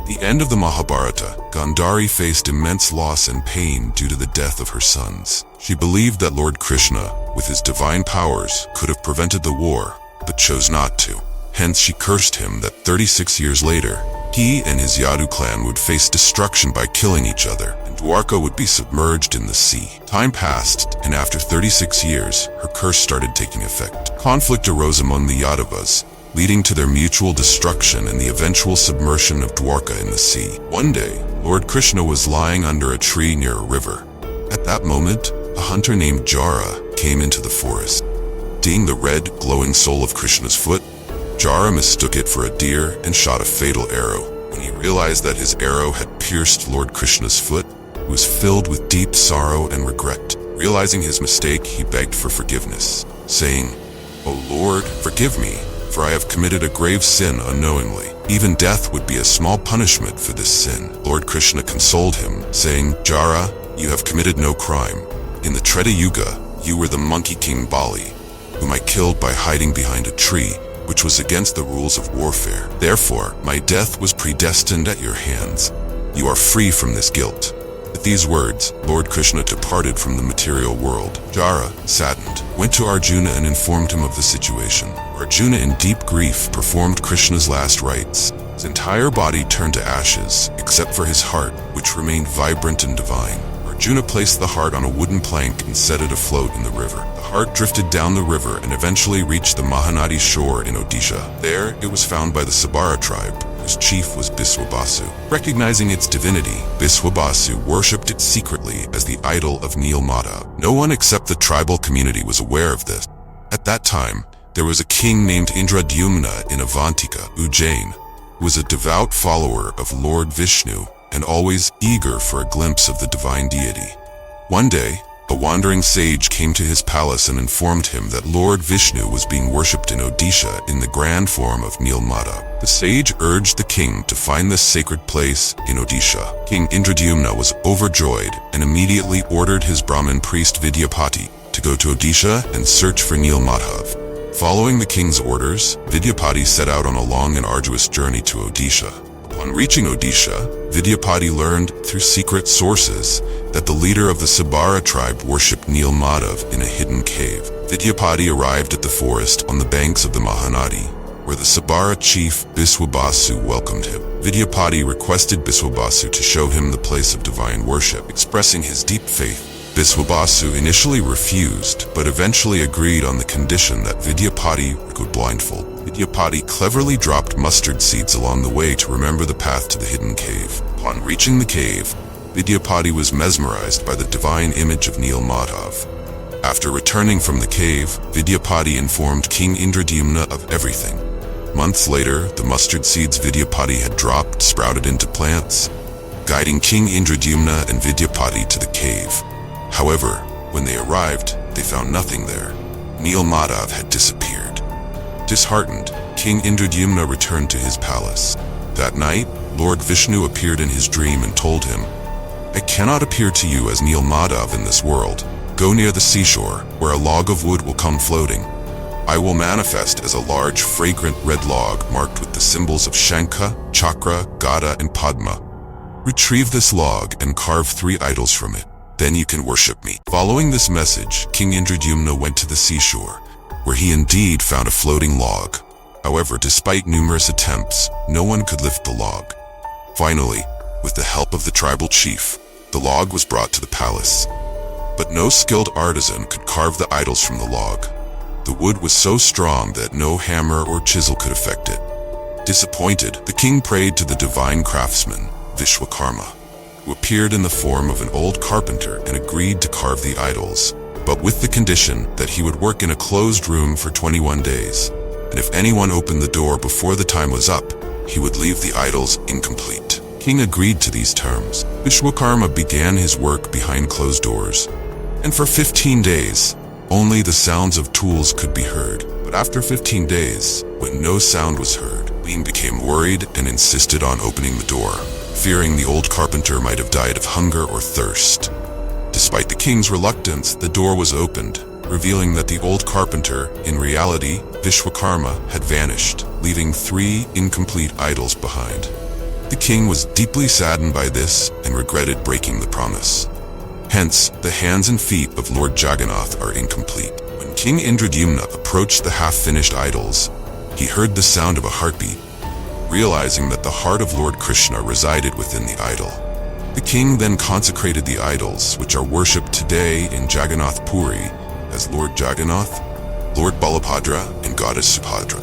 the end of the Mahabharata, Gandhari faced immense loss and pain due to the death of her sons. She believed that Lord Krishna, with his divine powers, could have prevented the war, but chose not to. Hence she cursed him that 36 years later, he and his Yadu clan would face destruction by killing each other, and Dwarka would be submerged in the sea. Time passed, and after 36 years, her curse started taking effect. Conflict arose among the Yadavas, leading to their mutual destruction and the eventual submersion of Dwarka in the sea. One day, Lord Krishna was lying under a tree near a river. At that moment, a hunter named Jara came into the forest. Seeing the red, glowing sole of Krishna's foot, Jara mistook it for a deer and shot a fatal arrow. When he realized that his arrow had pierced Lord Krishna's foot, he was filled with deep sorrow and regret. Realizing his mistake, he begged for forgiveness, saying, "O Lord, forgive me, for I have committed a grave sin unknowingly. Even death would be a small punishment for this sin." Lord Krishna consoled him, saying, "Jara, you have committed no crime. In the Treta Yuga, you were the monkey king Bali, whom I killed by hiding behind a tree, which was against the rules of warfare. Therefore, my death was predestined at your hands. You are free from this guilt." With these words, Lord Krishna departed from the material world. Jara, saddened, went to Arjuna and informed him of the situation. Arjuna, in deep grief, performed Krishna's last rites. His entire body turned to ashes, except for his heart, which remained vibrant and divine. Arjuna placed the heart on a wooden plank and set it afloat in the river. The heart drifted down the river and eventually reached the Mahanadi shore in Odisha. There, it was found by the Subhadra tribe, whose chief was Vishwakarma. Recognizing its divinity, Vishwakarma worshipped it secretly as the idol of Nilmata. No one except the tribal community was aware of this. At that time, there was a king named Indradyumna in Avantika, Ujjain, who was a devout follower of Lord Vishnu and always eager for a glimpse of the divine deity. One day, a wandering sage came to his palace and informed him that Lord Vishnu was being worshipped in Odisha in the grand form of Nilmata. The sage urged the king to find this sacred place in Odisha. King Indradyumna was overjoyed and immediately ordered his Brahmin priest Vidyapati to go to Odisha and search for Nilmadhav. Following the king's orders, Vidyapati set out on a long and arduous journey to Odisha. Upon reaching Odisha, Vidyapati learned through secret sources that the leader of the Subhadra tribe worshipped Nilmadhav in a hidden cave. Vidyapati arrived at the forest on the banks of the Mahanadi, where the Subhadra chief Vishwakarma welcomed him. Vidyapati requested Vishwakarma to show him the place of divine worship, expressing his deep faith. Vishwakarma initially refused, but eventually agreed on the condition that Vidyapati would go blindfold. Vidyapati cleverly dropped mustard seeds along the way to remember the path to the hidden cave. Upon reaching the cave, Vidyapati was mesmerized by the divine image of Nilmadhav. After returning from the cave, Vidyapati informed King Indradyumna of everything. Months later, the mustard seeds Vidyapati had dropped sprouted into plants, guiding King Indradyumna and Vidyapati to the cave. However, when they arrived, they found nothing there. Nilmadhav had disappeared. Disheartened, King Indradyumna returned to his palace. That night, Lord Vishnu appeared in his dream and told him, "I cannot appear to you as Nilmadhav in this world. Go near the seashore, where a log of wood will come floating. I will manifest as a large, fragrant red log marked with the symbols of Shankha, Chakra, Gada, and Padma. Retrieve this log and carve 3 idols from it. Then you can worship me." Following this message, King Indradyumna went to the seashore, where he indeed found a floating log. However, despite numerous attempts, no one could lift the log. Finally, with the help of the tribal chief, the log was brought to the palace. But no skilled artisan could carve the idols from the log. The wood was so strong that no hammer or chisel could affect it. Disappointed, the king prayed to the divine craftsman, Vishwakarma, who appeared in the form of an old carpenter and agreed to carve the idols, but with the condition that he would work in a closed room for 21 days, and if anyone opened the door before the time was up, he would leave the idols incomplete. King agreed to these terms. Vishwakarma began his work behind closed doors, and for 15 days, only the sounds of tools could be heard. But after 15 days, when no sound was heard, the king became worried and insisted on opening the door, fearing the old carpenter might have died of hunger or thirst. Despite the king's reluctance, the door was opened, revealing that the old carpenter, in reality, Vishwakarma, had vanished, leaving 3 incomplete idols behind. The king was deeply saddened by this and regretted breaking the promise. Hence, the hands and feet of Lord Jagannath are incomplete. When King Indradyumna approached the half-finished idols, he heard the sound of a heartbeat, realizing that the heart of Lord Krishna resided within the idol. The king then consecrated the idols, which are worshipped today in Jagannath Puri as Lord Jagannath, Lord Balabhadra, and Goddess Subhadra.